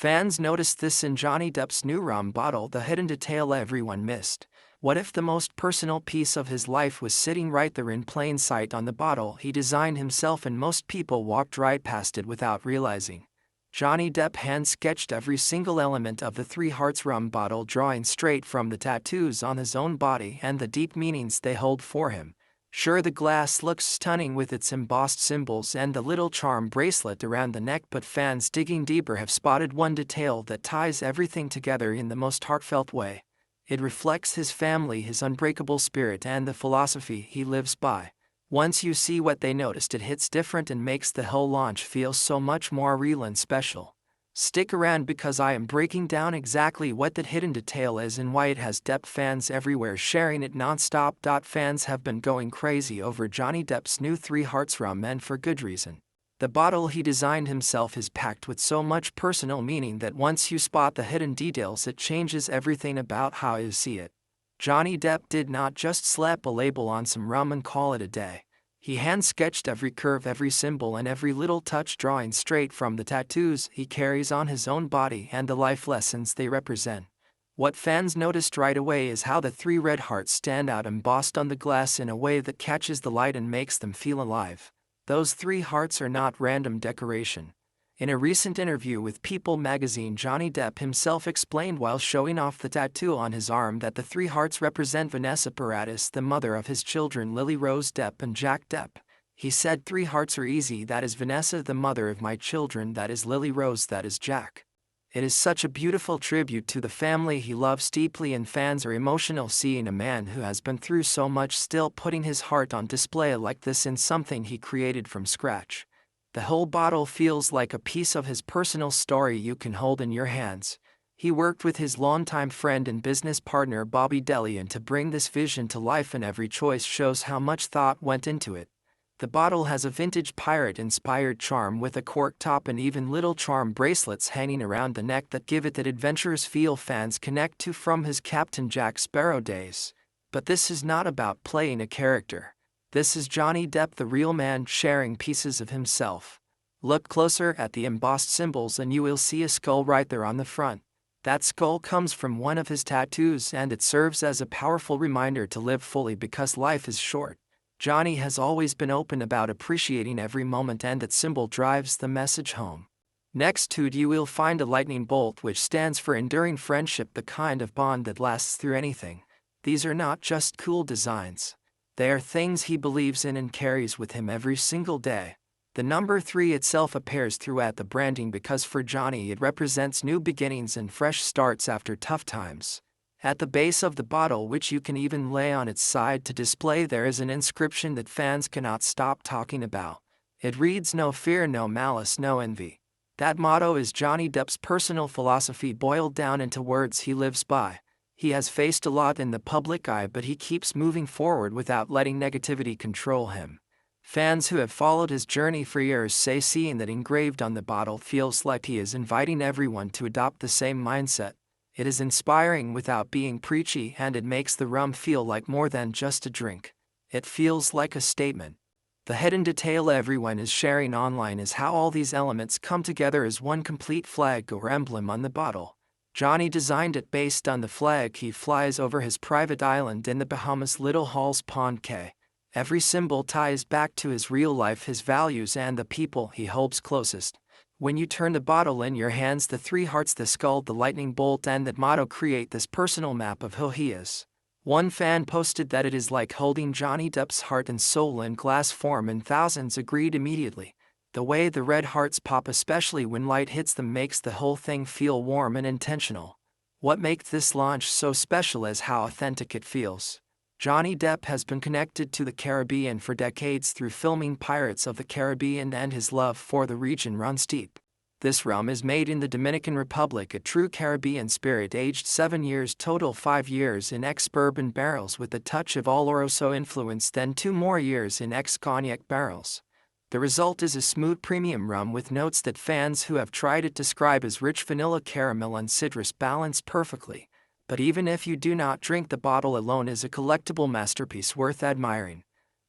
Fans noticed this in Johnny Depp's new rum bottle, the hidden detail everyone missed. What if the most personal piece of his life was sitting right there in plain sight on the bottle he designed himself, and most people walked right past it without realizing? Johnny Depp hand-sketched every single element of the Three Hearts rum bottle, drawing straight from the tattoos on his own body and the deep meanings they hold for him. Sure, the glass looks stunning with its embossed symbols and the little charm bracelet around the neck, but fans digging deeper have spotted one detail that ties everything together in the most heartfelt way. It reflects his family, his unbreakable spirit, and the philosophy he lives by. Once you see what they noticed, it hits different and makes the whole launch feel so much more real and special. Stick around because I am breaking down exactly what that hidden detail is and why it has Depp fans everywhere sharing it non-stop. Fans have been going crazy over Johnny Depp's new Three Hearts rum, and for good reason. The bottle he designed himself is packed with so much personal meaning that once you spot the hidden details, it changes everything about how you see it. Johnny Depp did not just slap a label on some rum and call it a day. He hand-sketched every curve, every symbol, and every little touch, drawing straight from the tattoos he carries on his own body and the life lessons they represent. What fans noticed right away is how the three red hearts stand out embossed on the glass in a way that catches the light and makes them feel alive. Those three hearts are not random decoration. In a recent interview with People magazine, Johnny Depp himself explained while showing off the tattoo on his arm that the three hearts represent Vanessa Paradis, the mother of his children Lily Rose Depp and Jack Depp. He said, "Three hearts are easy. That is Vanessa, the mother of my children. That is Lily Rose. That is Jack." It is such a beautiful tribute to the family he loves deeply, and fans are emotional seeing a man who has been through so much still putting his heart on display like this in something he created from scratch. The whole bottle feels like a piece of his personal story you can hold in your hands. He worked with his longtime friend and business partner Bobby Delian to bring this vision to life, and every choice shows how much thought went into it. The bottle has a vintage pirate-inspired charm with a cork top and even little charm bracelets hanging around the neck that give it that adventurous feel fans connect to from his Captain Jack Sparrow days. But this is not about playing a character. This is Johnny Depp, the real man, sharing pieces of himself. Look closer at the embossed symbols and you will see a skull right there on the front. That skull comes from one of his tattoos, and it serves as a powerful reminder to live fully because life is short. Johnny has always been open about appreciating every moment, and that symbol drives the message home. Next to it you will find a lightning bolt, which stands for enduring friendship, the kind of bond that lasts through anything. These are not just cool designs. They are things he believes in and carries with him every single day. The number 3 itself appears throughout the branding because for Johnny it represents new beginnings and fresh starts after tough times. At the base of the bottle, which you can even lay on its side to display, there is an inscription that fans cannot stop talking about. It reads, "No fear, no malice, no envy." That motto is Johnny Depp's personal philosophy boiled down into words he lives by. He has faced a lot in the public eye, but he keeps moving forward without letting negativity control him. Fans who have followed his journey for years say seeing that engraved on the bottle feels like he is inviting everyone to adopt the same mindset. It is inspiring without being preachy, and it makes the rum feel like more than just a drink. It feels like a statement. The hidden detail everyone is sharing online is how all these elements come together as one complete flag or emblem on the bottle. Johnny designed it based on the flag he flies over his private island in the Bahamas, Little Halls Pond Cay. Every symbol ties back to his real life, his values, and the people he holds closest. When you turn the bottle in your hands, the three hearts, the skull, the lightning bolt, and that motto create this personal map of who he is. One fan posted that it is like holding Johnny Depp's heart and soul in glass form, and thousands agreed immediately. The way the red hearts pop, especially when light hits them, makes the whole thing feel warm and intentional. What makes this launch so special is how authentic it feels. Johnny Depp has been connected to the Caribbean for decades through filming Pirates of the Caribbean, and his love for the region runs deep. This rum is made in the Dominican Republic, a true Caribbean spirit, aged 7 years total, 5 years in ex-bourbon barrels with a touch of Oloroso influence, then 2 more years in ex-cognac barrels. The result is a smooth premium rum with notes that fans who have tried it describe as rich vanilla, caramel, and citrus, balanced perfectly. But even if you do not drink, the bottle alone is a collectible masterpiece worth admiring.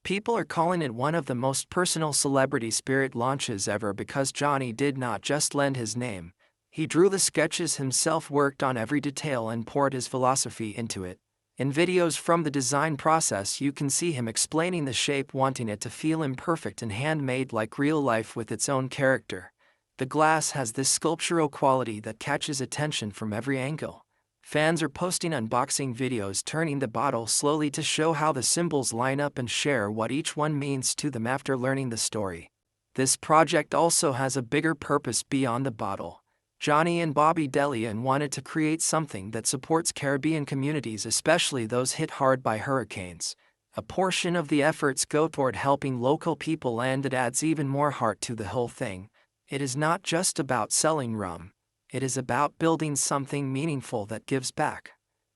People are calling it one of the most personal celebrity spirit launches ever because Johnny did not just lend his name. He drew the sketches himself, worked on every detail, and poured his philosophy into it. In videos from the design process, you can see him explaining the shape, wanting it to feel imperfect and handmade like real life with its own character. The glass has this sculptural quality that catches attention from every angle. Fans are posting unboxing videos, turning the bottle slowly to show how the symbols line up and share what each one means to them after learning the story. This project also has a bigger purpose beyond the bottle. Johnny and Bobby Delian wanted to create something that supports Caribbean communities, especially those hit hard by hurricanes. A portion of the efforts go toward helping local people, and it adds even more heart to the whole thing. It is not just about selling rum. It is about building something meaningful that gives back.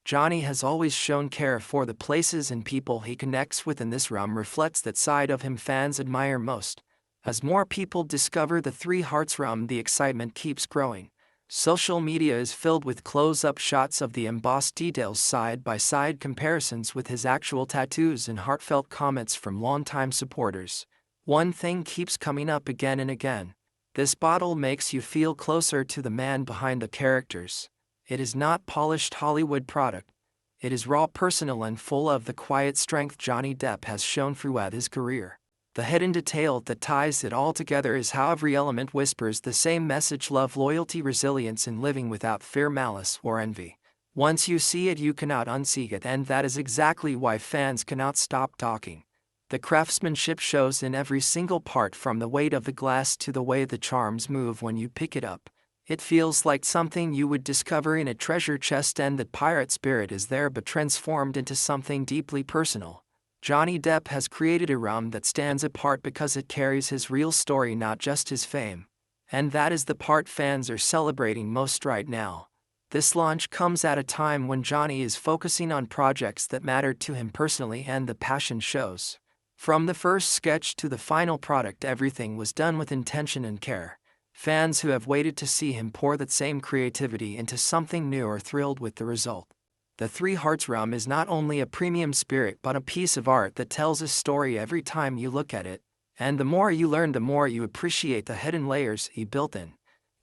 Johnny has always shown care for the places and people he connects with, and this rum reflects that side of him fans admire most. As more people discover the Three Hearts rum, the excitement keeps growing. Social media is filled with close-up shots of the embossed details, side-by-side comparisons with his actual tattoos, and heartfelt comments from longtime supporters. One thing keeps coming up again and again. This bottle makes you feel closer to the man behind the characters. It is not polished Hollywood product. It is raw, personal, and full of the quiet strength Johnny Depp has shown throughout his career. The hidden detail that ties it all together is how every element whispers the same message: love, loyalty, resilience, and living without fear, malice, or envy. Once you see it, you cannot unsee it, and that is exactly why fans cannot stop talking. The craftsmanship shows in every single part, from the weight of the glass to the way the charms move when you pick it up. It feels like something you would discover in a treasure chest, and the pirate spirit is there, but transformed into something deeply personal. Johnny Depp has created a rum that stands apart because it carries his real story, not just his fame. And that is the part fans are celebrating most right now. This launch comes at a time when Johnny is focusing on projects that matter to him personally, and the passion shows. From the first sketch to the final product, everything was done with intention and care. Fans who have waited to see him pour that same creativity into something new are thrilled with the result. The Three Hearts rum is not only a premium spirit, but a piece of art that tells a story every time you look at it. And the more you learn, the more you appreciate the hidden layers he built in.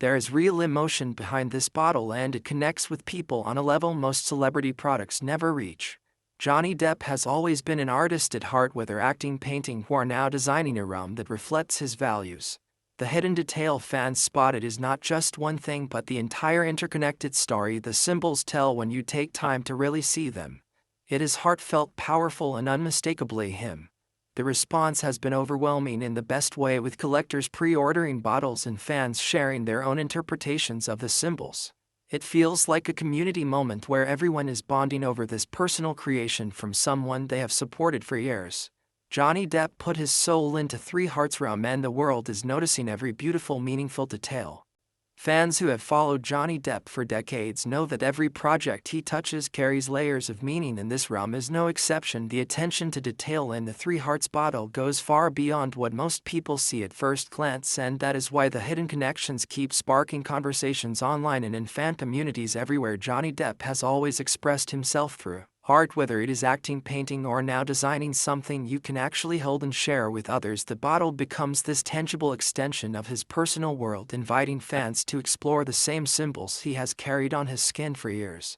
There is real emotion behind this bottle, and it connects with people on a level most celebrity products never reach. Johnny Depp has always been an artist at heart, whether acting, painting, or now designing a rum that reflects his values. The hidden detail fans spotted is not just one thing, but the entire interconnected story the symbols tell when you take time to really see them. It is heartfelt, powerful, and unmistakably him. The response has been overwhelming in the best way, with collectors pre-ordering bottles and fans sharing their own interpretations of the symbols. It feels like a community moment where everyone is bonding over this personal creation from someone they have supported for years. Johnny Depp put his soul into Three Hearts rum, and the world is noticing every beautiful, meaningful detail. Fans who have followed Johnny Depp for decades know that every project he touches carries layers of meaning, and this rum is no exception. The attention to detail in the Three Hearts bottle goes far beyond what most people see at first glance, and that is why the hidden connections keep sparking conversations online and in fan communities everywhere. Johnny Depp has always expressed himself through art, whether it is acting, painting, or now designing something you can actually hold and share with others. The bottle becomes this tangible extension of his personal world, inviting fans to explore the same symbols he has carried on his skin for years.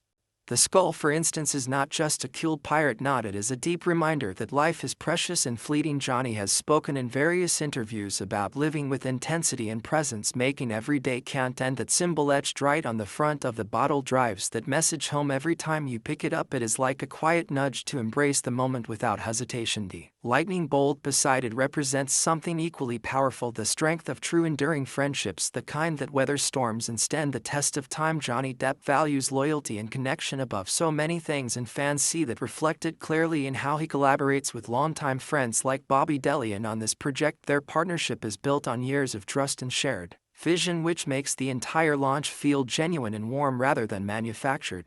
The skull, for instance, is not just a cool pirate knot, it is a deep reminder that life is precious and fleeting. Johnny has spoken in various interviews about living with intensity and presence, making every day count, and that symbol etched right on the front of the bottle drives that message home every time you pick it up. It is like a quiet nudge to embrace the moment without hesitation. The lightning bolt beside it represents something equally powerful: the strength of true, enduring friendships, the kind that weather storms and stand the test of time. Johnny Depp values loyalty and connection above so many things, and fans see that reflected clearly in how he collaborates with longtime friends like Bobby Delian on this project. Their partnership is built on years of trust and shared vision, which makes the entire launch feel genuine and warm rather than manufactured.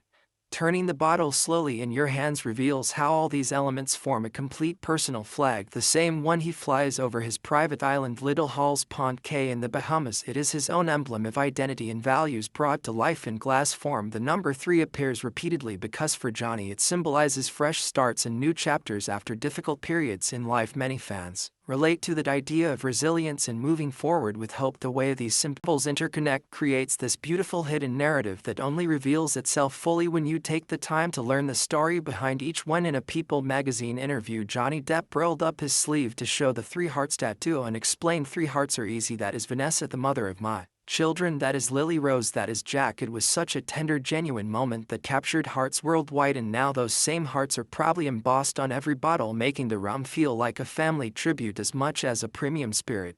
Turning the bottle slowly in your hands reveals how all these elements form a complete personal flag, the same one he flies over his private island, Little Halls Pond Cay in the Bahamas. It is his own emblem of identity and values brought to life in glass form. The number 3 appears repeatedly because for Johnny it symbolizes fresh starts and new chapters after difficult periods in life. Many fans relate to that idea of resilience and moving forward with hope. The way these symbols interconnect creates this beautiful hidden narrative that only reveals itself fully when you take the time to learn the story behind each one. In a People magazine interview, Johnny Depp rolled up his sleeve to show the 3 hearts tattoo and explained, 3 hearts are easy, that is Vanessa, the mother of my children, that is Lily Rose, that is Jack. It was such a tender, genuine moment that captured hearts worldwide, and now those same hearts are probably embossed on every bottle, making the rum feel like a family tribute as much as a premium spirit.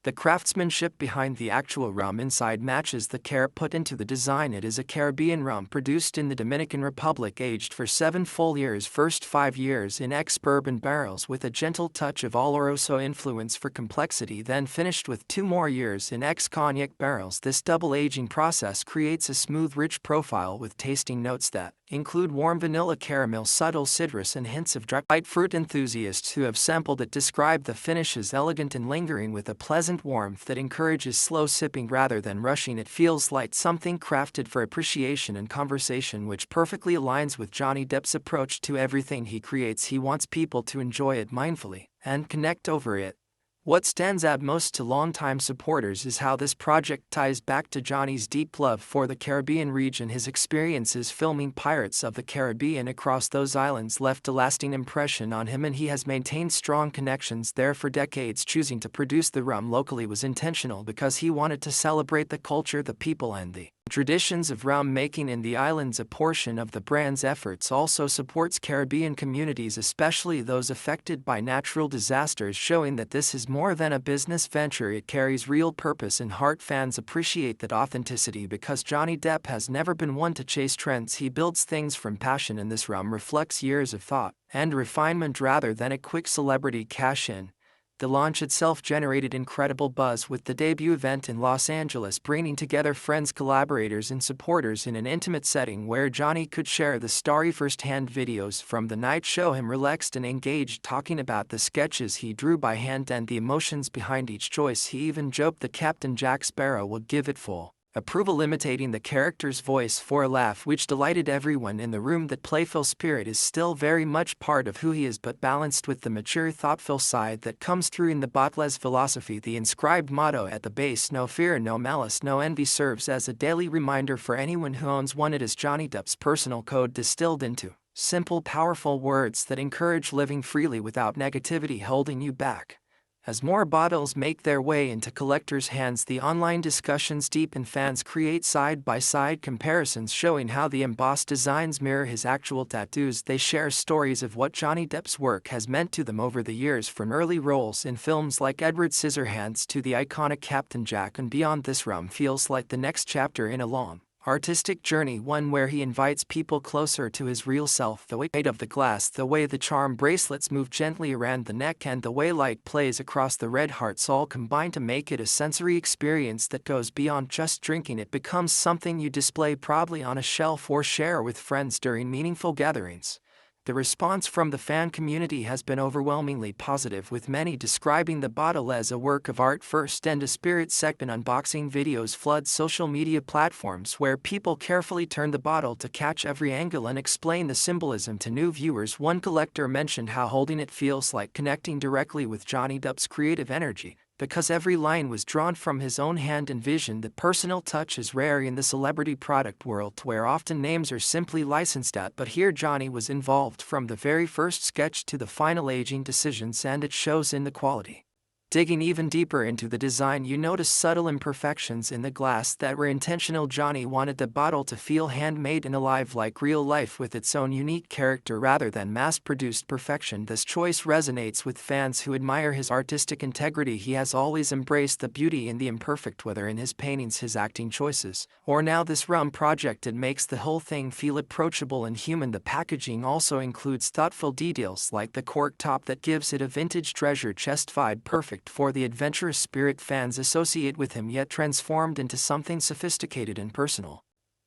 The craftsmanship behind the actual rum inside matches the care put into the design. It is a Caribbean rum produced in the Dominican Republic, aged for 7 full years, first 5 years in ex-bourbon barrels with a gentle touch of Oloroso influence for complexity, then finished with 2 more years in ex-cognac barrels. This double aging process creates a smooth, rich profile with tasting notes that include warm vanilla, caramel, subtle citrus, and hints of dried fruit. Enthusiasts who have sampled it describe the finish as elegant and lingering, with a pleasant warmth that encourages slow sipping rather than rushing. It feels like something crafted for appreciation and conversation, which perfectly aligns with Johnny Depp's approach to everything he creates. He wants people to enjoy it mindfully and connect over it. What stands out most to longtime supporters is how this project ties back to Johnny's deep love for the Caribbean region. His experiences filming Pirates of the Caribbean across those islands left a lasting impression on him, and he has maintained strong connections there for decades. Choosing to produce the rum locally was intentional because he wanted to celebrate the culture, the people, and the traditions of rum making in the islands. A portion of the brand's efforts also supports Caribbean communities, especially those affected by natural disasters, showing that this is more than a business venture. It carries real purpose and heart. Fans appreciate that authenticity because Johnny Depp has never been one to chase trends. He builds things from passion, and this rum reflects years of thought and refinement rather than a quick celebrity cash-in. The launch itself generated incredible buzz, with the debut event in Los Angeles bringing together friends, collaborators, and supporters in an intimate setting where Johnny could share the story firsthand. Videos from the night show him relaxed and engaged, talking about the sketches he drew by hand and the emotions behind each choice. He even joked that Captain Jack Sparrow would give it full approval, imitating the character's voice for a laugh, which delighted everyone in the room. That playful spirit is still very much part of who he is, but balanced with the mature, thoughtful side that comes through in the Botless philosophy. The inscribed motto at the base, "No fear, no malice, no envy," serves as a daily reminder for anyone who owns one. It is Johnny Depp's personal code distilled into simple, powerful words that encourage living freely without negativity holding you back. As more bottles make their way into collectors' hands, the online discussions deepen. Fans create side-by-side comparisons showing how the embossed designs mirror his actual tattoos. They share stories of what Johnny Depp's work has meant to them over the years, from early roles in films like Edward Scissorhands to the iconic Captain Jack and beyond. This rum feels like the next chapter in a long, artistic journey, one where he invites people closer to his real self. The weight of the glass, the way the charm bracelets move gently around the neck, and the way light plays across the red hearts all combine to make it a sensory experience that goes beyond just drinking. It becomes something you display proudly on a shelf or share with friends during meaningful gatherings. The response from the fan community has been overwhelmingly positive, with many describing the bottle as a work of art first and a spirit second. Unboxing videos flood social media platforms where people carefully turn the bottle to catch every angle and explain the symbolism to new viewers. One collector mentioned how holding it feels like connecting directly with Johnny Depp's creative energy, because every line was drawn from his own hand and vision. The personal touch is rare in the celebrity product world, where often names are simply licensed out, but here Johnny was involved from the very first sketch to the final aging decisions, and it shows in the quality. Digging even deeper into the design, you notice subtle imperfections in the glass that were intentional. Johnny wanted the bottle to feel handmade and alive, like real life, with its own unique character rather than mass-produced perfection. This choice resonates with fans who admire his artistic integrity. He has always embraced the beauty in the imperfect, whether in his paintings, his acting choices, or now this rum project. It makes the whole thing feel approachable and human. The packaging also includes thoughtful details like the cork top that gives it a vintage treasure chest vibe, perfect for the adventurous spirit fans associate with him, yet transformed into something sophisticated and personal.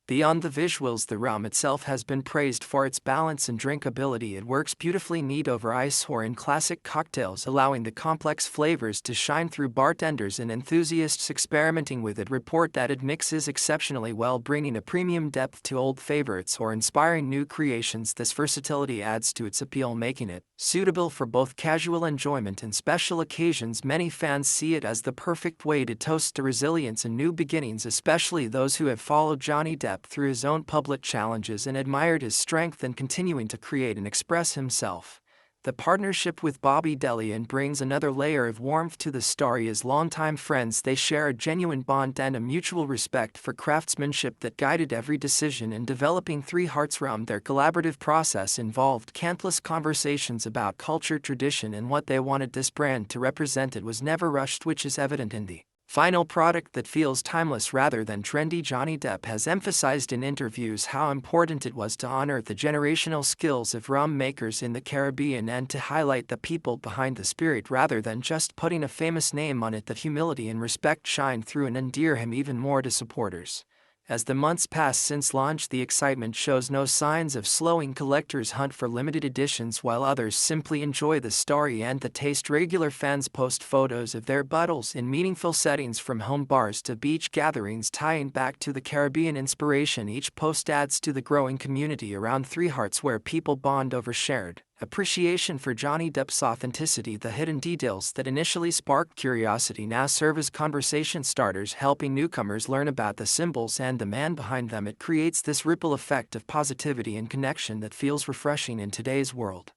Beyond the visuals, the rum itself has been praised for its balance and drinkability. It works beautifully neat over ice or in classic cocktails, allowing the complex flavors to shine through. Bartenders and enthusiasts experimenting with it report that it mixes exceptionally well, bringing a premium depth to old favorites or inspiring new creations. This versatility adds to its appeal, making it suitable for both casual enjoyment and special occasions. Many fans see it as the perfect way to toast to resilience and new beginnings, especially those who have followed Johnny Depp through his own public challenges and admired his strength in continuing to create and express himself. The partnership with Bobby Delian brings another layer of warmth to the story. As longtime friends, they share a genuine bond and a mutual respect for craftsmanship that guided every decision in developing Three Hearts Rum. Their collaborative process involved countless conversations about culture, tradition, and what they wanted this brand to represent. It was never rushed, which is evident in the final product that feels timeless rather than trendy. Johnny Depp has emphasized in interviews how important it was to honor the generational skills of rum makers in the Caribbean and to highlight the people behind the spirit rather than just putting a famous name on it. That humility and respect shine through and endear him even more to supporters. As the months pass since launch, the excitement shows no signs of slowing. Collectors hunt for limited editions while others simply enjoy the story and the taste. Regular fans post photos of their bottles in meaningful settings, from home bars to beach gatherings, tying back to the Caribbean inspiration. Each post adds to the growing community around Three Hearts, where people bond over shared appreciation for Johnny Depp's authenticity. The hidden details that initially sparked curiosity now serve as conversation starters, helping newcomers learn about the symbols and the man behind them. It creates this ripple effect of positivity and connection that feels refreshing in today's world.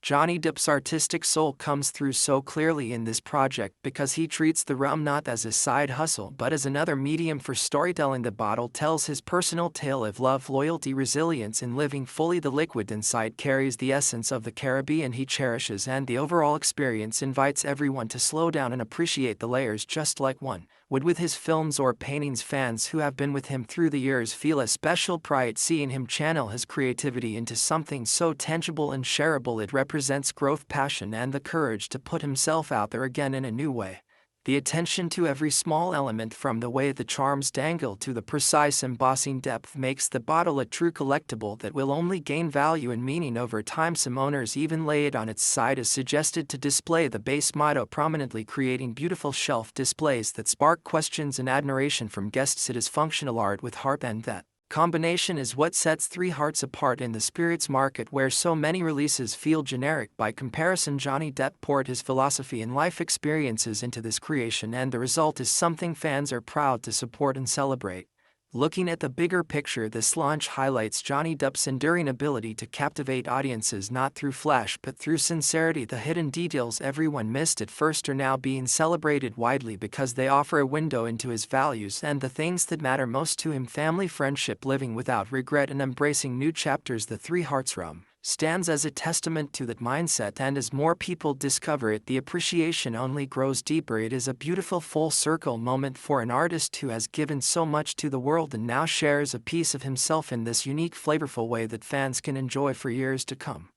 Johnny Depp's artistic soul comes through so clearly in this project because he treats the rum not as a side hustle but as another medium for storytelling. The bottle tells his personal tale of love, loyalty, resilience, and living fully. The liquid inside carries the essence of the Caribbean he cherishes, and the overall experience invites everyone to slow down and appreciate the layers, just like one would with his films or paintings. Fans who have been with him through the years feel a special pride seeing him channel his creativity into something so tangible and shareable. It represents growth, passion, and the courage to put himself out there again in a new way. The attention to every small element, from the way the charms dangle to the precise embossing depth, makes the bottle a true collectible that will only gain value and meaning over time. Some owners even lay it on its side as suggested to display the base motto prominently, creating beautiful shelf displays that spark questions and admiration from guests. It is functional art with heart, and that combination is what sets Three Hearts apart in the spirits market, where so many releases feel generic by comparison. Johnny Depp poured his philosophy and life experiences into this creation, and the result is something fans are proud to support and celebrate. Looking at the bigger picture, this launch highlights Johnny Depp's enduring ability to captivate audiences not through flash but through sincerity. The hidden details everyone missed at first are now being celebrated widely because they offer a window into his values and the things that matter most to him: family, friendship, living without regret, and embracing new chapters. The Three Hearts Rum stands as a testament to that mindset, and as more people discover it, the appreciation only grows deeper. It is a beautiful full circle moment for an artist who has given so much to the world and now shares a piece of himself in this unique, flavorful way that fans can enjoy for years to come.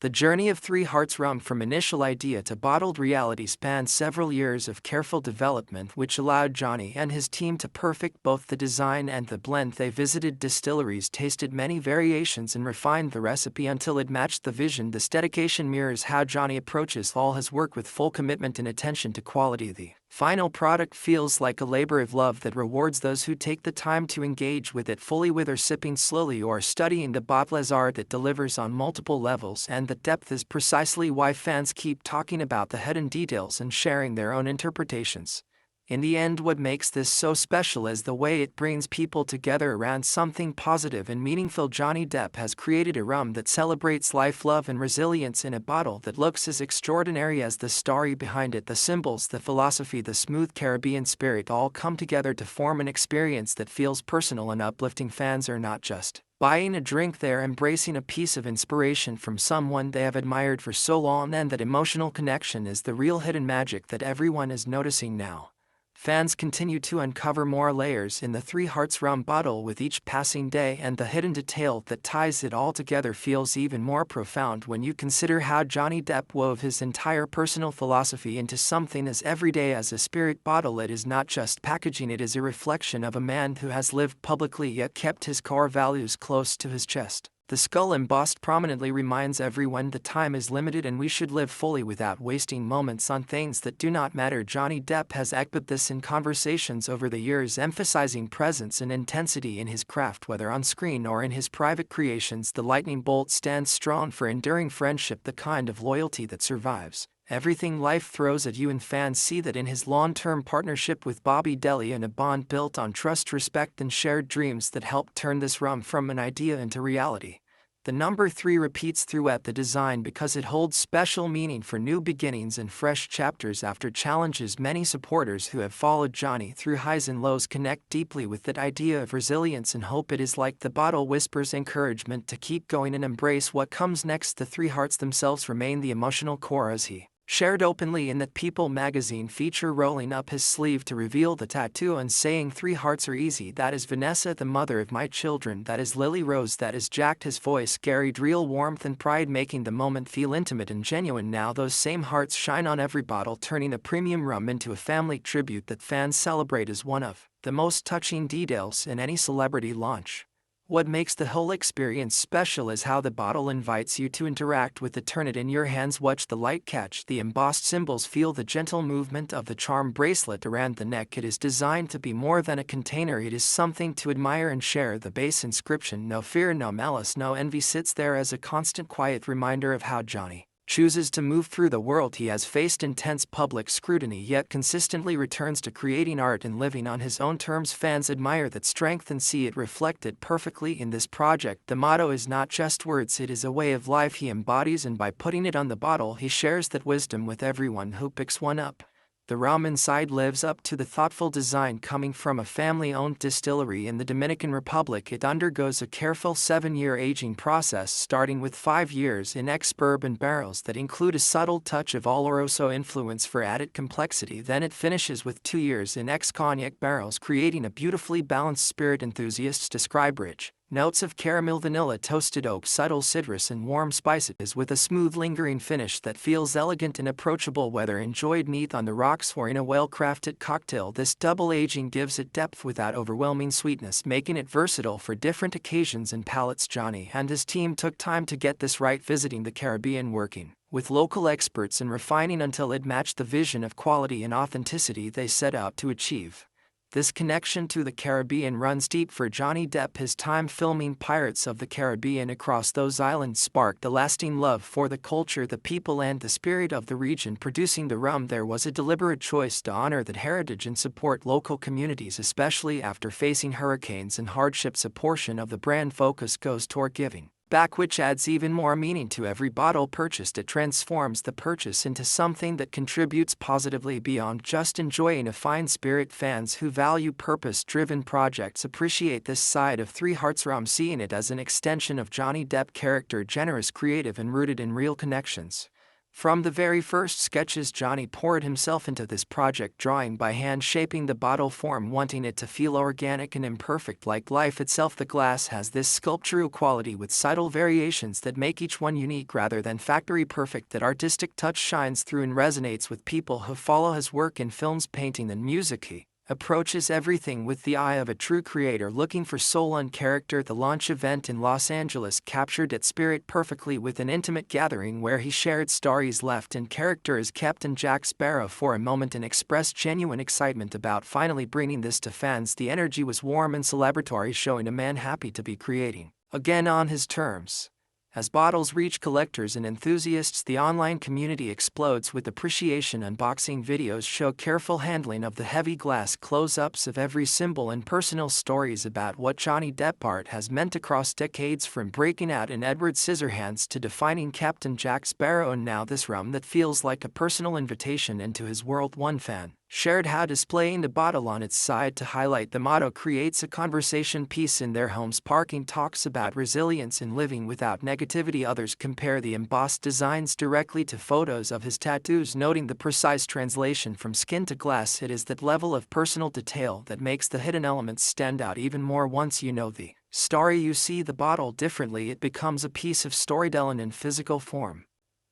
The journey of Three Hearts Rum from initial idea to bottled reality spans several years of careful development, which allowed Johnny and his team to perfect both the design and the blend. They visited distilleries, tasted many variations, and refined the recipe until it matched the vision. This dedication mirrors how Johnny approaches all his work, with full commitment and attention to quality. The final product feels like a labor of love that rewards those who take the time to engage with it fully, whether sipping slowly or studying the bottle as art. It delivers on multiple levels, and the depth is precisely why fans keep talking about the hidden details and sharing their own interpretations. In the end, what makes this so special is the way it brings people together around something positive and meaningful. Johnny Depp has created a rum that celebrates life, love, and resilience in a bottle that looks as extraordinary as the story behind it. The symbols, the philosophy, the smooth Caribbean spirit all come together to form an experience that feels personal and uplifting. Fans are not just buying a drink, they're embracing a piece of inspiration from someone they have admired for so long, and that emotional connection is the real hidden magic that everyone is noticing now. Fans continue to uncover more layers in the Three Hearts rum bottle with each passing day, and the hidden detail that ties it all together feels even more profound when you consider how Johnny Depp wove his entire personal philosophy into something as everyday as a spirit bottle. It is not just packaging, it is a reflection of a man who has lived publicly yet kept his core values close to his chest. The skull embossed prominently reminds everyone that time is limited and we should live fully without wasting moments on things that do not matter. Johnny Depp has echoed this in conversations over the years, emphasizing presence and intensity in his craft, whether on screen or in his private creations. The lightning bolt stands strong for enduring friendship, the kind of loyalty that survives everything life throws at you, and fans see that in his long-term partnership with Bobby Daly, and a bond built on trust, respect, and shared dreams that helped turn this rum from an idea into reality. The number 3 repeats throughout the design because it holds special meaning for new beginnings and fresh chapters after challenges. Many supporters who have followed Johnny through highs and lows connect deeply with that idea of resilience and hope. It is like the bottle whispers encouragement to keep going and embrace what comes next. The Three Hearts themselves remain the emotional core, as he shared openly in that People magazine feature, rolling up his sleeve to reveal the tattoo and saying, "Three hearts are easy. That is Vanessa, the mother of my children. That is Lily Rose. That is Jack." His voice carried real warmth and pride, making the moment feel intimate and genuine. Now those same hearts shine on every bottle, turning a premium rum into a family tribute that fans celebrate as one of the most touching details in any celebrity launch. What makes the whole experience special is how the bottle invites you to interact with it. Turn it in your hands, watch the light catch the embossed symbols, feel the gentle movement of the charm bracelet around the neck. It is designed to be more than a container, it is something to admire and share. The base inscription, "No fear, no malice, no envy," sits there as a constant quiet reminder of how Johnny chooses to move through the world. He has faced intense public scrutiny yet consistently returns to creating art and living on his own terms. Fans admire that strength and see it reflected perfectly in this project. The motto is not just words, it is a way of life he embodies, and by putting it on the bottle he shares that wisdom with everyone who picks one up. The rum inside lives up to the thoughtful design. Coming from a family-owned distillery in the Dominican Republic, it undergoes a careful 7-year aging process, starting with 5 years in ex-bourbon barrels that include a subtle touch of Oloroso influence for added complexity. Then it finishes with 2 years in ex-cognac barrels, creating a beautifully balanced spirit. Enthusiasts describe rich notes of caramel, vanilla, toasted oak, subtle citrus, and warm spices, with a smooth, lingering finish that feels elegant and approachable, whether enjoyed neat on the rocks or in a well-crafted cocktail. This double aging gives it depth without overwhelming sweetness, making it versatile for different occasions and palates. Johnny and his team took time to get this right, visiting the Caribbean, working with local experts, and refining until it matched the vision of quality and authenticity they set out to achieve. This connection to the Caribbean runs deep for Johnny Depp. His time filming Pirates of the Caribbean across those islands sparked a lasting love for the culture, the people, and the spirit of the region. Producing the rum there was a deliberate choice to honor that heritage and support local communities, especially after facing hurricanes and hardships. A portion of the brand focus goes toward giving back, which adds even more meaning to every bottle purchased. It transforms the purchase into something that contributes positively beyond just enjoying a fine spirit. Fans who value purpose-driven projects appreciate this side of Three Hearts rum, seeing it as an extension of Johnny Depp character, generous, creative, and rooted in real connections. From the very first sketches, Johnny poured himself into this project, drawing by hand, shaping the bottle form, wanting it to feel organic and imperfect like life itself. The glass has this sculptural quality with subtle variations that make each one unique rather than factory perfect. That artistic touch shines through and resonates with people who follow his work in films, painting, and music. He approaches everything with the eye of a true creator, looking for soul and character. The launch event in Los Angeles captured that spirit perfectly, with an intimate gathering where he shared stories left in character as Captain Jack Sparrow for a moment and expressed genuine excitement about finally bringing this to fans. The energy was warm and celebratory, showing a man happy to be creating again on his terms. As bottles reach collectors and enthusiasts, the online community explodes with appreciation. Unboxing videos show careful handling of the heavy glass, close-ups of every symbol, and personal stories about what Johnny Depp art has meant across decades, from breaking out in Edward Scissorhands to defining Captain Jack Sparrow. And now this rum that feels like a personal invitation into his world. One fan shared how displaying the bottle on its side to highlight the motto creates a conversation piece in their homes. Parking talks about resilience and living without negativity. Others compare the embossed designs directly to photos of his tattoos, noting the precise translation from skin to glass. It is that level of personal detail that makes the hidden elements stand out even more. Once you know the story, you see the bottle differently. It becomes a piece of storytelling in physical form.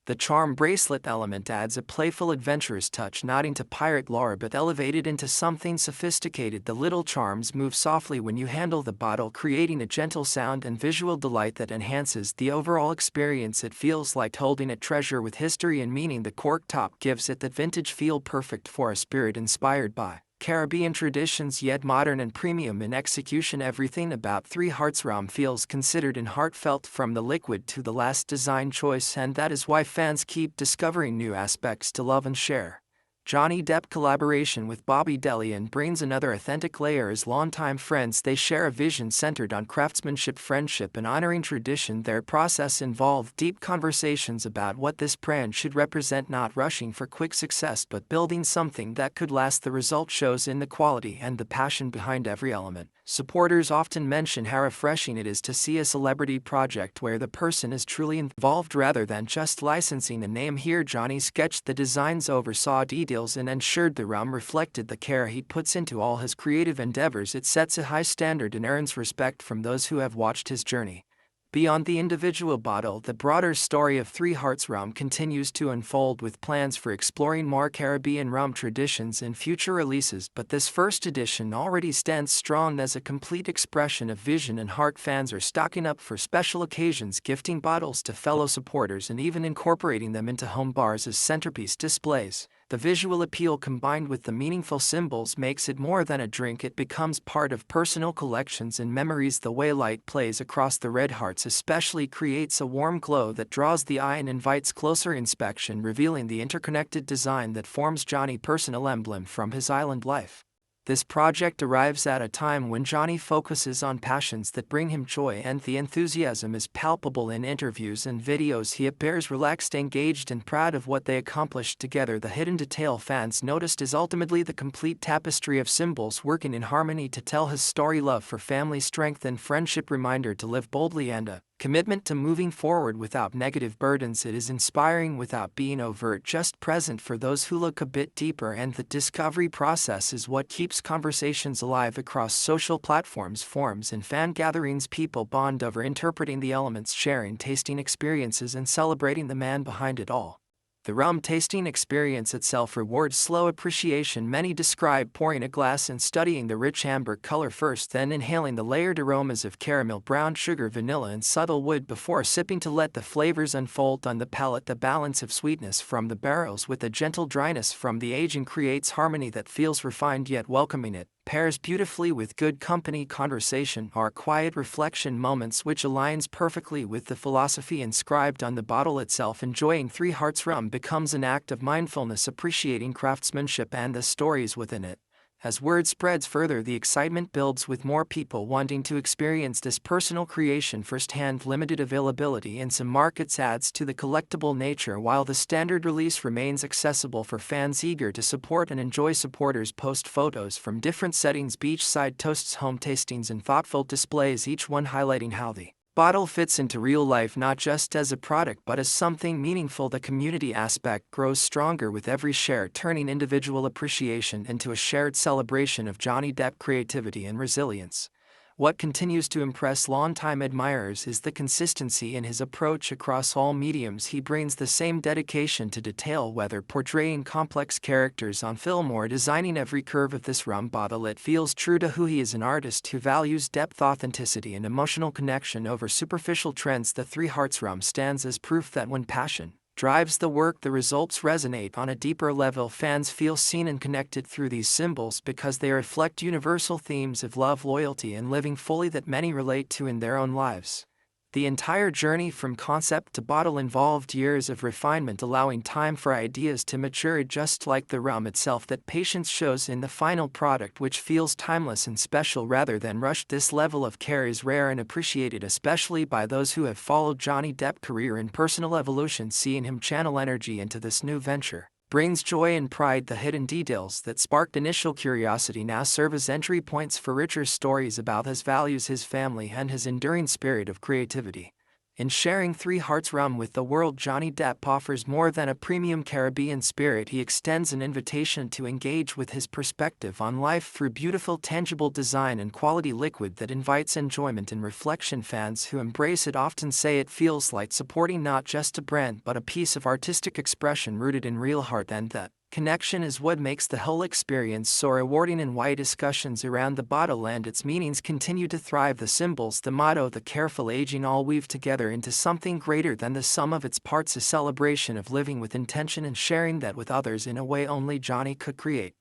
The charm bracelet element adds a playful, adventurous touch, nodding to pirate lore but elevated into something sophisticated. The little charms move softly when you handle the bottle, creating a gentle sound and visual delight that enhances the overall experience. It feels like holding a treasure with history and meaning. The cork top gives it that vintage feel, perfect for a spirit inspired by Caribbean traditions, yet modern and premium in execution. Everything about Three Hearts rum feels considered and heartfelt, from the liquid to the last design choice, and that is why fans keep discovering new aspects to love and share. Johnny Depp collaboration with Bobby Delian brings another authentic layer. As longtime friends, they share a vision centered on craftsmanship, friendship, and honoring tradition. Their process involved deep conversations about what this brand should represent, not rushing for quick success but building something that could last. The result shows in the quality and the passion behind every element. Supporters often mention how refreshing it is to see a celebrity project where the person is truly involved rather than just licensing a name. Here, Johnny sketched the designs, oversaw details, and ensured the rum reflected the care he puts into all his creative endeavors. It sets a high standard and earns respect from those who have watched his journey. Beyond the individual bottle, the broader story of Three Hearts rum continues to unfold, with plans for exploring more Caribbean rum traditions in future releases. But this first edition already stands strong as a complete expression of vision and heart. Fans are stocking up for special occasions, gifting bottles to fellow supporters and even incorporating them into home bars as centerpiece displays. The visual appeal combined with the meaningful symbols makes it more than a drink. It becomes part of personal collections and memories. The way light plays across the red hearts especially creates a warm glow that draws the eye and invites closer inspection, revealing the interconnected design that forms Johnny's personal emblem from his island life. This project arrives at a time when Johnny focuses on passions that bring him joy, and the enthusiasm is palpable. In interviews and videos, he appears relaxed, engaged, and proud of what they accomplished together. The hidden detail fans noticed is ultimately the complete tapestry of symbols working in harmony to tell his story: love for family, strength, and friendship, reminder to live boldly, and a commitment to moving forward without negative burdens. It is inspiring without being overt, just present for those who look a bit deeper, and the discovery process is what keeps conversations alive across social platforms, forums, and fan gatherings. People bond over interpreting the elements, sharing tasting experiences, and celebrating the man behind it all. The rum tasting experience itself rewards slow appreciation. Many describe pouring a glass and studying the rich amber color first, then inhaling the layered aromas of caramel, brown sugar, vanilla, and subtle wood before sipping to let the flavors unfold on the palate. The balance of sweetness from the barrels with a gentle dryness from the aging creates harmony that feels refined yet welcoming. It pairs beautifully with good company, conversation, or quiet reflection moments, which aligns perfectly with the philosophy inscribed on the bottle itself. Enjoying Three Hearts rum becomes an act of mindfulness, appreciating craftsmanship and the stories within it. As word spreads further, the excitement builds, with more people wanting to experience this personal creation firsthand. Limited availability in some markets adds to the collectible nature, while the standard release remains accessible for fans eager to support and enjoy. Supporters post photos from different settings: beachside toasts, home tastings, and thoughtful displays, each one highlighting how the bottle fits into real life, not just as a product but as something meaningful. The community aspect grows stronger with every share, turning individual appreciation into a shared celebration of Johnny Depp creativity and resilience. What continues to impress longtime admirers is the consistency in his approach across all mediums. He brings the same dedication to detail, whether portraying complex characters on film or designing every curve of this rum bottle. It feels true to who he is, an artist who values depth, authenticity, and emotional connection over superficial trends. The Three Hearts rum stands as proof that when passion drives the work, the results resonate on a deeper level. Fans feel seen and connected through these symbols because they reflect universal themes of love, loyalty, and living fully that many relate to in their own lives. The entire journey from concept to bottle involved years of refinement, allowing time for ideas to mature. Just like the rum itself, that patience shows in the final product, which feels timeless and special rather than rushed. This level of care is rare and appreciated, especially by those who have followed Johnny Depp's career and personal evolution. Seeing him channel energy into this new venture brings joy and pride. The hidden details that sparked initial curiosity now serve as entry points for richer stories about his values, his family, and his enduring spirit of creativity. In sharing Three Hearts Rum with the world, Johnny Depp offers more than a premium Caribbean spirit. He extends an invitation to engage with his perspective on life through beautiful, tangible design and quality liquid that invites enjoyment and reflection. Fans who embrace it often say it feels like supporting not just a brand but a piece of artistic expression rooted in real heart, and that connection is what makes the whole experience so rewarding. And why discussions around the bottle and its meanings continue to thrive. The symbols, the motto, the careful aging all weave together into something greater than the sum of its parts, a celebration of living with intention and sharing that with others in a way only Johnny could create.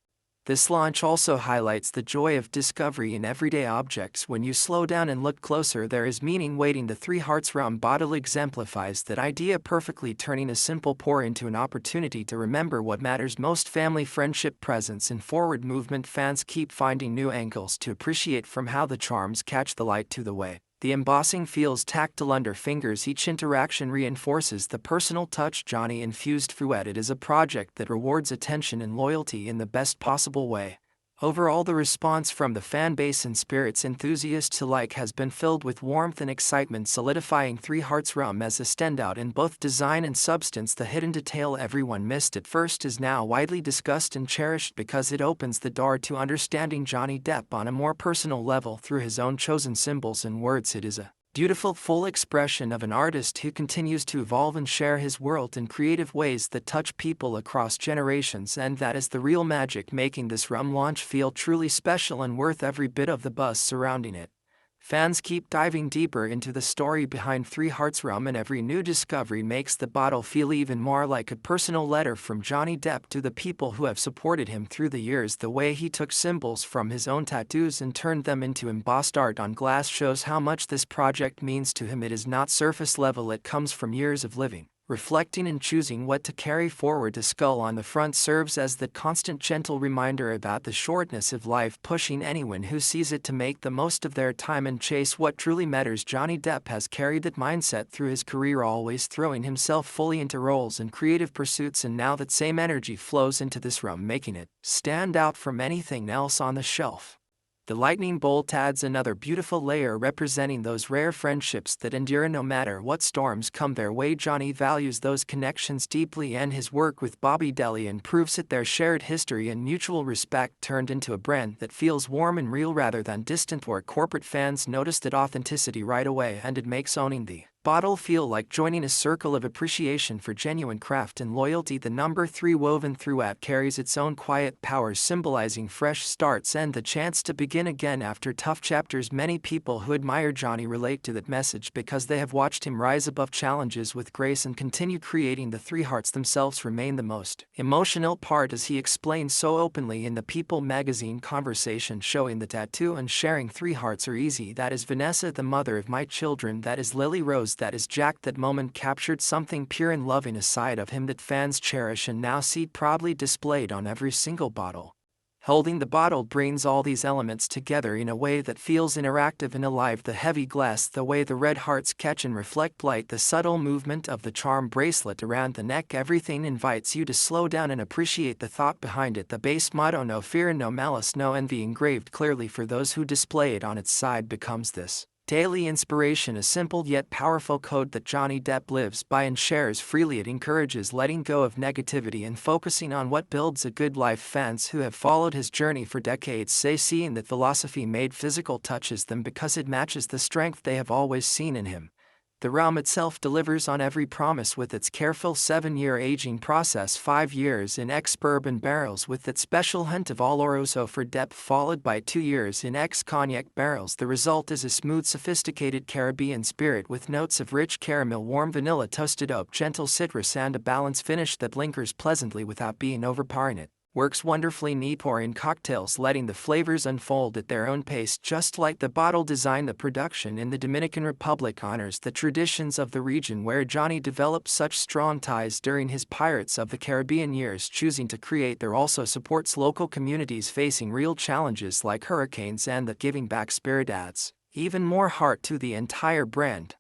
This launch also highlights the joy of discovery in everyday objects. When you slow down and look closer, there is meaning waiting. The Three Hearts Rum bottle exemplifies that idea perfectly, turning a simple pour into an opportunity to remember what matters most: family, friendship, presence, and forward movement. Fans keep finding new angles to appreciate, from how the charms catch the light to the way the embossing feels tactile under fingers. Each interaction reinforces the personal touch Johnny infused throughout. It is a project that rewards attention and loyalty in the best possible way. Overall, the response from the fan base and spirits enthusiasts alike has been filled with warmth and excitement, solidifying Three Hearts Rum as a standout in both design and substance. The hidden detail everyone missed at first is now widely discussed and cherished because it opens the door to understanding Johnny Depp on a more personal level through his own chosen symbols and words. It is a beautiful, full expression of an artist who continues to evolve and share his world in creative ways that touch people across generations, and that is the real magic making this rum launch feel truly special and worth every bit of the buzz surrounding it. Fans keep diving deeper into the story behind Three Hearts Rum, and every new discovery makes the bottle feel even more like a personal letter from Johnny Depp to the people who have supported him through the years. The way he took symbols from his own tattoos and turned them into embossed art on glass shows how much this project means to him. It is not surface level, it comes from years of living, reflecting, and choosing what to carry forward. The skull on the front serves as the constant gentle reminder about the shortness of life, pushing anyone who sees it to make the most of their time and chase what truly matters. Johnny Depp has carried that mindset through his career, always throwing himself fully into roles and creative pursuits, and now that same energy flows into this rum, making it stand out from anything else on the shelf. The lightning bolt adds another beautiful layer, representing those rare friendships that endure no matter what storms come their way. Johnny values those connections deeply, and his work with Bobby Delian proves it. Their shared history and mutual respect turned into a brand that feels warm and real rather than distant or corporate. Fans notice that authenticity right away, and it makes owning the bottle feel like joining a circle of appreciation for genuine craft and loyalty. The number 3 woven throughout carries its own quiet power, symbolizing fresh starts and the chance to begin again after tough chapters. Many people who admire Johnny relate to that message because they have watched him rise above challenges with grace and continue creating. The Three Hearts themselves remain the most emotional part, as he explains so openly in the People magazine conversation, showing the tattoo and sharing Three Hearts are easy. That is Vanessa, the mother of my children. That is Lily Rose. That is Jack. That moment captured something pure and loving, a side of him that fans cherish and now see proudly displayed on every single bottle. Holding the bottle brings all these elements together in a way that feels interactive and alive. The heavy glass, the way the red hearts catch and reflect light, the subtle movement of the charm bracelet around the neck, everything invites you to slow down and appreciate the thought behind it. The base motto, no fear, no malice, no envy, engraved clearly for those who display it on its side, becomes this daily inspiration, a simple yet powerful code that Johnny Depp lives by and shares freely. It encourages letting go of negativity and focusing on what builds a good life. Fans who have followed his journey for decades say seeing that philosophy made physical touches them because it matches the strength they have always seen in him. The rum itself delivers on every promise with its careful 7-year aging process, 5 years in ex-bourbon barrels with its special hint of Oloroso for Depp, followed by 2 years in ex-cognac barrels. The result is a smooth, sophisticated Caribbean spirit with notes of rich caramel, warm vanilla, toasted oak, gentle citrus, and a balanced finish that lingers pleasantly without being overpowering. It works wonderfully neat pouring cocktails, letting the flavors unfold at their own pace, just like the bottle design. The production in the Dominican Republic honors the traditions of the region where Johnny developed such strong ties during his Pirates of the Caribbean years. Choosing to create there also supports local communities facing real challenges like hurricanes, and that giving back spirit adds even more heart to the entire brand.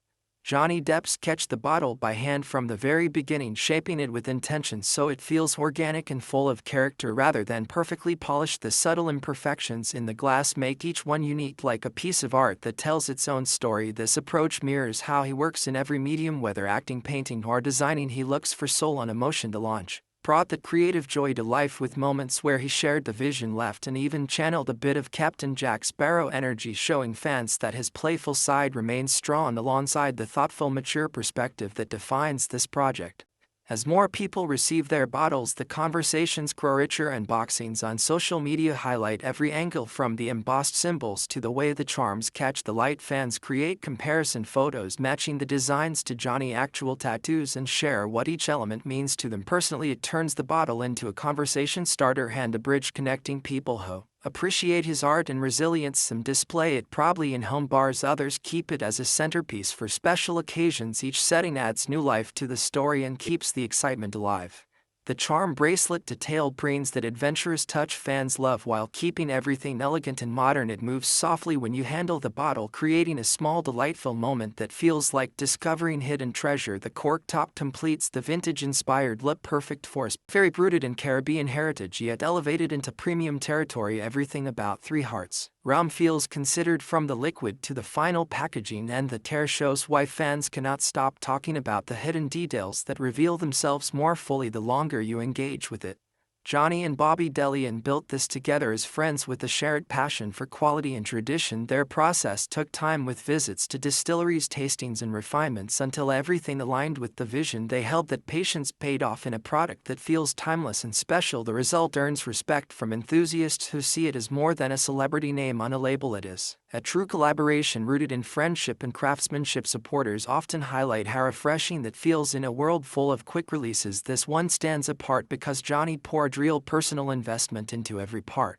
Johnny Depp sketched the bottle by hand from the very beginning, shaping it with intention so it feels organic and full of character rather than perfectly polished. The subtle imperfections in the glass make each one unique, like a piece of art that tells its own story. This approach mirrors how he works in every medium, whether acting, painting, or designing. He looks for soul and emotion to launch, brought that creative joy to life with moments where he shared the vision, left, and even channeled a bit of Captain Jack Sparrow energy, showing fans that his playful side remains strong alongside the thoughtful, mature perspective that defines this project. As more people receive their bottles, the conversations grow richer. Unboxings on social media highlight every angle, from the embossed symbols to the way the charms catch the light. Fans create comparison photos matching the designs to Johnny's actual tattoos and share what each element means to them personally. It turns the bottle into a conversation starter and a bridge connecting people who appreciate his art and resilience. Some display it proudly in home bars, others keep it as a centerpiece for special occasions. Each setting adds new life to the story and keeps the excitement alive. The charm bracelet detailed brings that adventurous touch fans love while keeping everything elegant and modern. It moves softly when you handle the bottle, creating a small, delightful moment that feels like discovering hidden treasure. The cork top completes the vintage-inspired look, perfect for very rooted in Caribbean heritage yet elevated into premium territory. Everything about Three Hearts rum feels considered, from the liquid to the final packaging, and the tear shows why fans cannot stop talking about the hidden details that reveal themselves more fully the longer you engage with it. Johnny and Bobby Delian built this together as friends with a shared passion for quality and tradition. Their process took time, with visits to distilleries, tastings, and refinements, until everything aligned with the vision they held. That patience paid off in a product that feels timeless and special. The result earns respect from enthusiasts who see it as more than a celebrity name on a label. It is a true collaboration rooted in friendship and craftsmanship. Supporters often highlight how refreshing that feels in a world full of quick releases. This one stands apart because Johnny poured real personal investment into every part.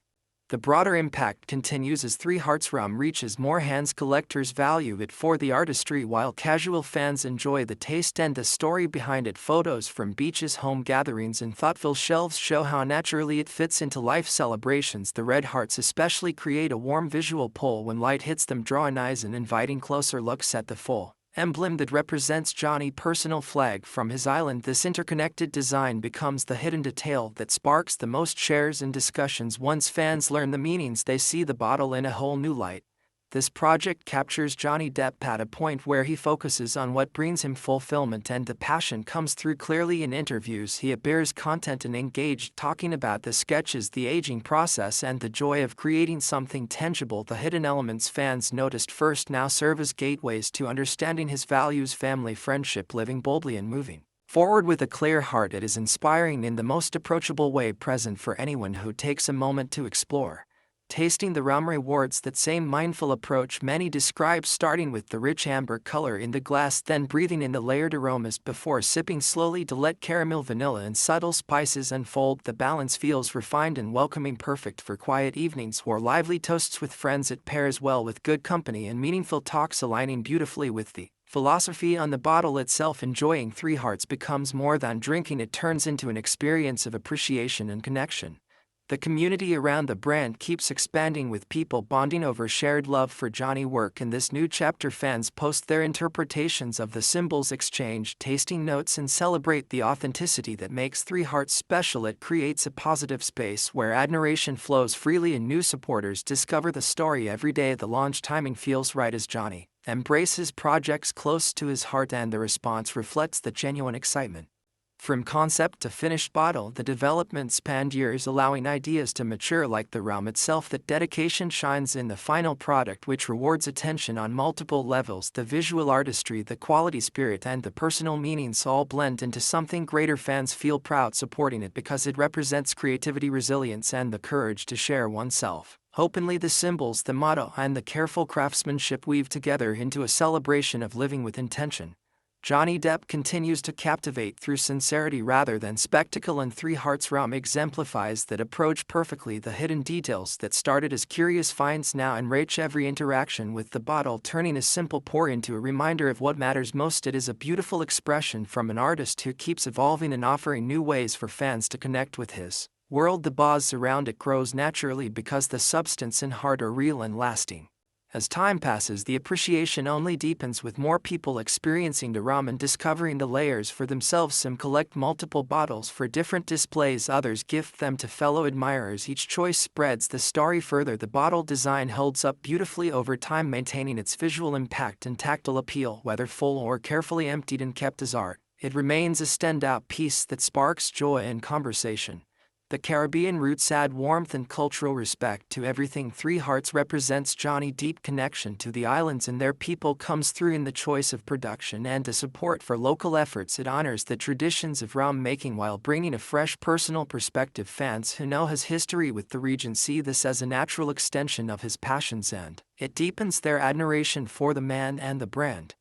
The broader impact continues as Three Hearts rum reaches more hands. Collectors value it for the artistry, while casual fans enjoy the taste and the story behind it. Photos from beaches, home gatherings, and thoughtful shelves show how naturally it fits into life celebrations. The red hearts especially create a warm visual pull when light hits them, drawing eyes and inviting closer looks at the full emblem that represents Johnny's personal flag from his island. This interconnected design becomes the hidden detail that sparks the most shares and discussions. Once fans learn the meanings, they see the bottle in a whole new light. This project captures Johnny Depp at a point where he focuses on what brings him fulfillment, and the passion comes through clearly. In interviews, he appears content and engaged, talking about the sketches, the aging process, and the joy of creating something tangible. The hidden elements fans noticed first now serve as gateways to understanding his values: family, friendship, living boldly, and moving forward with a clear heart. It is inspiring in the most approachable way, present for anyone who takes a moment to explore. Tasting the rum rewards that same mindful approach many describe, starting with the rich amber color in the glass, then breathing in the layered aromas before sipping slowly to let caramel, vanilla, and subtle spices unfold. The balance feels refined and welcoming, perfect for quiet evenings or lively toasts with friends. It pairs well with good company and meaningful talks, aligning beautifully with the philosophy on the bottle itself. Enjoying Three Hearts becomes more than drinking, it turns into an experience of appreciation and connection. The community around the brand keeps expanding, with people bonding over shared love for Johnny's work. In this new chapter, fans post their interpretations of the symbols, exchange tasting notes, and celebrate the authenticity that makes Three Hearts special. It creates a positive space where admiration flows freely and new supporters discover the story every day. The launch timing feels right as Johnny embraces projects close to his heart, and the response reflects the genuine excitement. From concept to finished bottle, the development spanned years, allowing ideas to mature. Like the rum itself, that dedication shines in the final product, which rewards attention on multiple levels. The visual artistry, the quality, spirit, and the personal meanings all blend into something greater. Fans feel proud supporting it because it represents creativity, resilience, and the courage to share oneself openly. The symbols, the motto, and the careful craftsmanship weave together into a celebration of living with intention. Johnny Depp continues to captivate through sincerity rather than spectacle, and Three Hearts rum exemplifies that approach perfectly. The hidden details that started as curious finds now enrich every interaction with the bottle, turning a simple pour into a reminder of what matters most. It is a beautiful expression from an artist who keeps evolving and offering new ways for fans to connect with his world. The buzz around it grows naturally because the substance and heart are real and lasting. As time passes, the appreciation only deepens with more people experiencing the rum and discovering the layers for themselves. Some collect multiple bottles for different displays, others gift them to fellow admirers. Each choice spreads the story further. The bottle design holds up beautifully over time, maintaining its visual impact and tactile appeal. Whether full or carefully emptied and kept as art, it remains a standout piece that sparks joy and conversation. The Caribbean roots add warmth and cultural respect to everything. Three Hearts represents Johnny's deep connection to the islands and their people comes through in the choice of production and the support for local efforts. It honors the traditions of rum making while bringing a fresh personal perspective. Fans who know his history with the region see this as a natural extension of his passions, and it deepens their admiration for the man and the brand.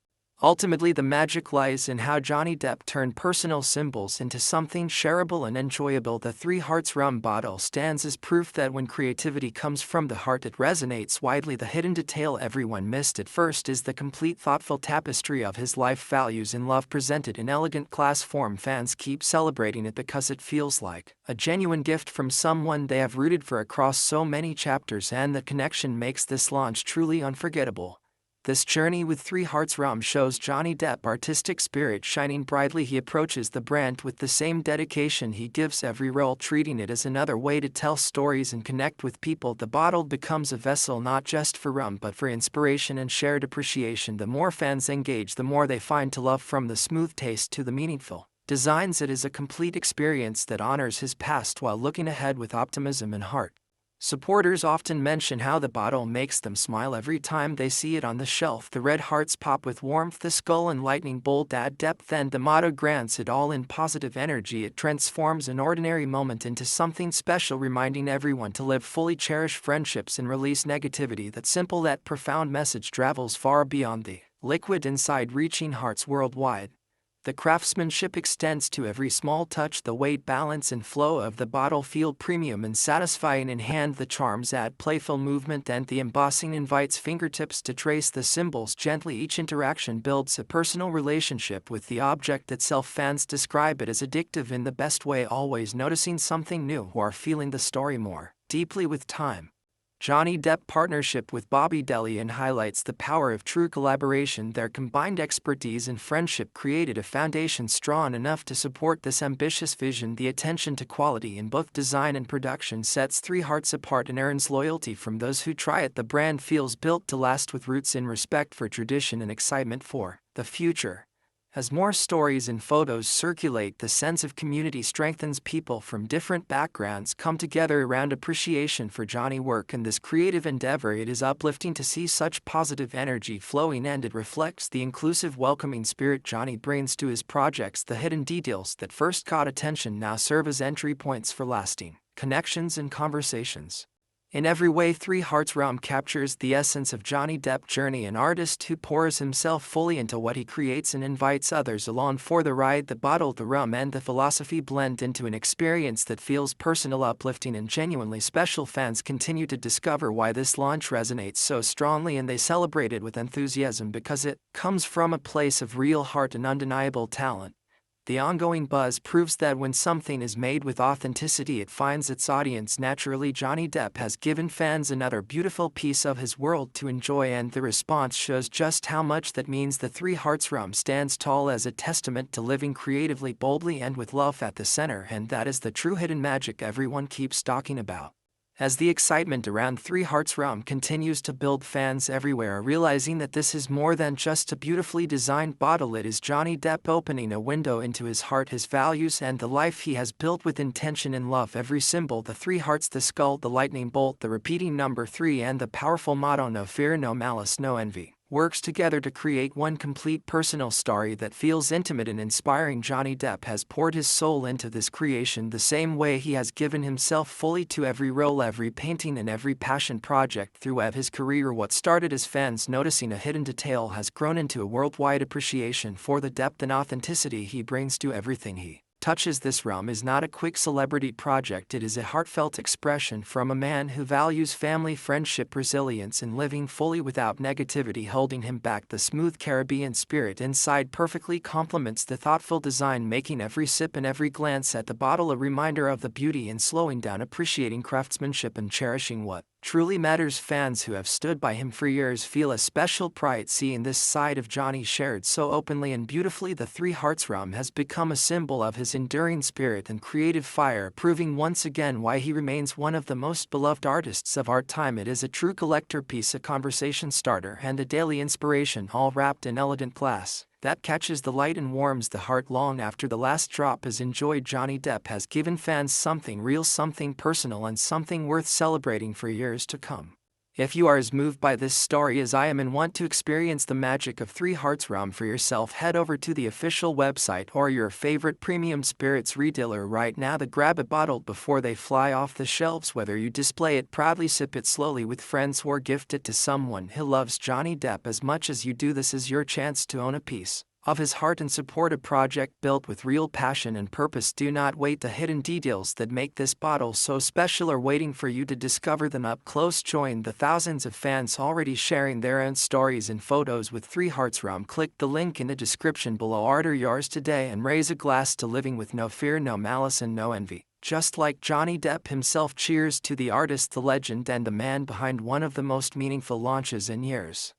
Ultimately, the magic lies in how Johnny Depp turned personal symbols into something shareable and enjoyable. The Three Hearts rum bottle stands as proof that when creativity comes from the heart, it resonates widely. The hidden detail everyone missed at first is the complete, thoughtful tapestry of his life, values, and love presented in elegant glass form. Fans keep celebrating it because it feels like a genuine gift from someone they have rooted for across so many chapters, and the connection makes this launch truly unforgettable. This journey with Three Hearts rum shows Johnny Depp's artistic spirit shining brightly. He approaches the brand with the same dedication he gives every role, treating it as another way to tell stories and connect with people. The bottle becomes a vessel not just for rum but for inspiration and shared appreciation. The more fans engage, the more they find to love, from the smooth taste to the meaningful designs. It is a complete experience that honors his past while looking ahead with optimism and heart. Supporters often mention how the bottle makes them smile every time they see it on the shelf. The red hearts pop with warmth, the skull and lightning bolt add depth, and the motto grants it all in positive energy. It transforms an ordinary moment into something special, reminding everyone to live fully, cherish friendships, and release negativity. That simple, that profound message travels far beyond the liquid inside, reaching hearts worldwide. The craftsmanship extends to every small touch. The weight, balance, and flow of the bottle feel premium and satisfying in hand. The charms add playful movement, and the embossing invites fingertips to trace the symbols gently. Each interaction builds a personal relationship with the object itself. Fans describe it as addictive in the best way, always noticing something new or feeling the story more deeply with time. Johnny Depp partnership with Bobby Delian highlights the power of true collaboration. Their combined expertise and friendship created a foundation strong enough to support this ambitious vision. The attention to quality in both design and production sets Three Hearts apart and earns loyalty from those who try it. The brand feels built to last, with roots in respect for tradition and excitement for the future. As more stories and photos circulate, the sense of community strengthens. People from different backgrounds come together around appreciation for Johnny's work in this creative endeavor. It is uplifting to see such positive energy flowing, and it reflects the inclusive, welcoming spirit Johnny brings to his projects. The hidden details that first caught attention now serve as entry points for lasting connections and conversations. In every way, Three Hearts rum captures the essence of Johnny Depp's journey, an artist who pours himself fully into what he creates and invites others along for the ride. The bottle, the rum, and the philosophy blend into an experience that feels personal, uplifting, and genuinely special. Fans continue to discover why this launch resonates so strongly, and they celebrate it with enthusiasm because it comes from a place of real heart and undeniable talent. The ongoing buzz proves that when something is made with authenticity, it finds its audience naturally. Johnny Depp has given fans another beautiful piece of his world to enjoy, and the response shows just how much that means. The Three Hearts rum stands tall as a testament to living creatively, boldly, and with love at the center, and that is the true hidden magic everyone keeps talking about. As the excitement around Three Hearts rum continues to build, fans everywhere are realizing that this is more than just a beautifully designed bottle. It is Johnny Depp opening a window into his heart, his values, and the life he has built with intention and love. Every symbol, the three hearts, the skull, the lightning bolt, the repeating number 3, and the powerful motto, no fear, no malice, no envy, works together to create one complete personal story that feels intimate and inspiring. Johnny Depp has poured his soul into this creation the same way he has given himself fully to every role, every painting, and every passion project throughout his career. What started as fans noticing a hidden detail has grown into a worldwide appreciation for the depth and authenticity he brings to everything he touches. This rum is not a quick celebrity project. It is a heartfelt expression from a man who values family, friendship, resilience, and living fully without negativity holding him back. The smooth Caribbean spirit inside perfectly complements the thoughtful design, making every sip and every glance at the bottle a reminder of the beauty in slowing down, appreciating craftsmanship, and cherishing what truly matters. Fans who have stood by him for years feel a special pride seeing this side of Johnny shared so openly and beautifully. The Three Hearts rum has become a symbol of his enduring spirit and creative fire, proving once again why he remains one of the most beloved artists of our time. It is a true collector piece, a conversation starter, and a daily inspiration, all wrapped in elegant glass that catches the light and warms the heart long after the last drop is enjoyed. Johnny Depp has given fans something real, something personal, and something worth celebrating for years to come. If you are as moved by this story as I am and want to experience the magic of Three Hearts rum for yourself, head over to the official website or your favorite premium spirits retailer right now to grab a bottle before they fly off the shelves. Whether you display it proudly, sip it slowly with friends, or gift it to someone who loves Johnny Depp as much as you do, this is your chance to own a piece of his heart and support a project built with real passion and purpose. Do not wait. The hidden details that make this bottle so special are waiting for you to discover them up close. Join the thousands of fans already sharing their own stories and photos with Three Hearts rum. Click the link in the description below. Order yours today and raise a glass to living with no fear, no malice, and no envy. Just like Johnny Depp himself. Cheers to the artist, the legend, and the man behind one of the most meaningful launches in years.